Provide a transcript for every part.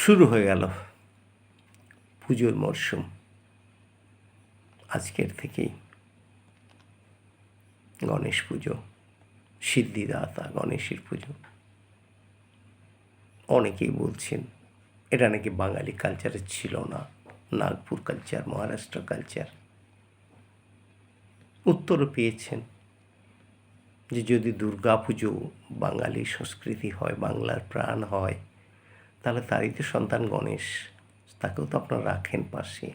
শুরু হয়ে গেল পুজোর মরশুম। আজকের থেকেই গণেশ পুজো, সিদ্ধিদাতা গণেশের পুজো। অনেকেই বলছেন এটা নাকি বাঙালি কালচারে ছিল না, নাগপুর কালচার, মহারাষ্ট্র কালচার। উত্তরও পেয়েছেন যে যদি দুর্গা পুজো বাঙালি সংস্কৃতি হয়, বাংলার প্রাণ হয়, তাহলে তারই তো সন্তান গণেশ, তাকেও তো আপনারা রাখেন পাশে।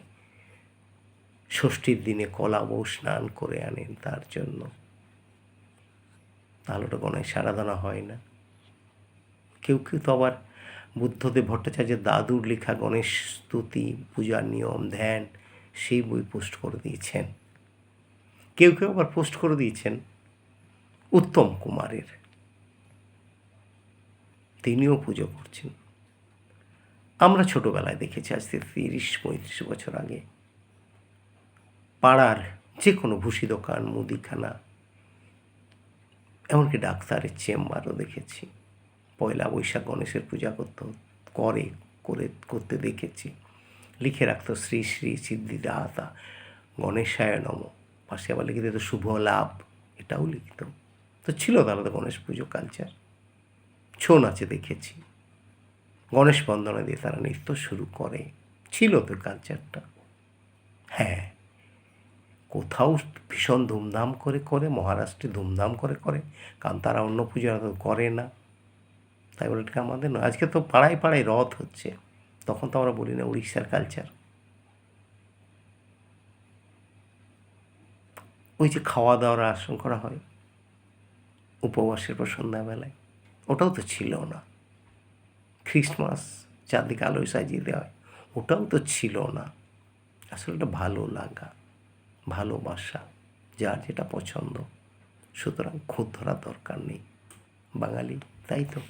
ষষ্ঠীর দিনে কলা বউ স্নান করে আনেন তার জন্য, তাহলে তো গণেশ আরাধনা হয় না। কেউ কেউ তো আবার বুদ্ধদেব ভট্টাচার্যের দাদুর লেখা গণেশ স্তুতি, পূজার নিয়ম, ধ্যান, সেই বই পোস্ট করে দিয়েছেন। কেউ কেউ আবার পোস্ট করে দিয়েছেন উত্তম কুমারের, তিনিও পুজো করছেন। আমরা ছোটোবেলায় দেখেছি, আজ থেকে 30-35 বছর আগে পাড়ার যে কোনো ভুসি দোকান, মুদিখানা, এমনকি ডাক্তারের চেম্বারও দেখেছি পয়লা বৈশাখ গণেশের পূজা করতে দেখেছি। লিখে রাখতো শ্রী শ্রী সিদ্ধিদাতা গণেশায় নম, পাশে আবার লিখে দিত শুভ লাভ, এটাও লিখিত। তো ছিল তাহলে তো গণেশ পুজো কালচার। ছৌ নাচে দেখেছি, গণেশ বন্দনা দিয়ে তারা নৃত্য শুরু করে, ছিল তো কালচারটা। হ্যাঁ, কোথাও ভীষণ ধুমধাম করে, মহারাষ্ট্রে ধুমধাম করে, কারণ তারা অন্য পুজো করে না, তাই বলে এটা আমাদের নয়। আজকে তো পাড়ায় পাড়ায় রথ হচ্ছে, তখন তো আমরা বলি না উড়িষ্যার কালচার। ওই যে খাওয়া দাওয়ার আসন করা হয় উপবাসের পর সন্ধ্যাবেলায়, ওটাও তো ছিল না। খ্রিস্টমাস চারদিকে আলোয় সাজিয়ে দেওয়া হয়, ওটাও তো ছিল না। আসলে এটা ভালো লাগা, ভালোবাসা, যার যেটা পছন্দ। সুতরাং খুঁত ধরার দরকার নেই, বাঙালি তাই তো।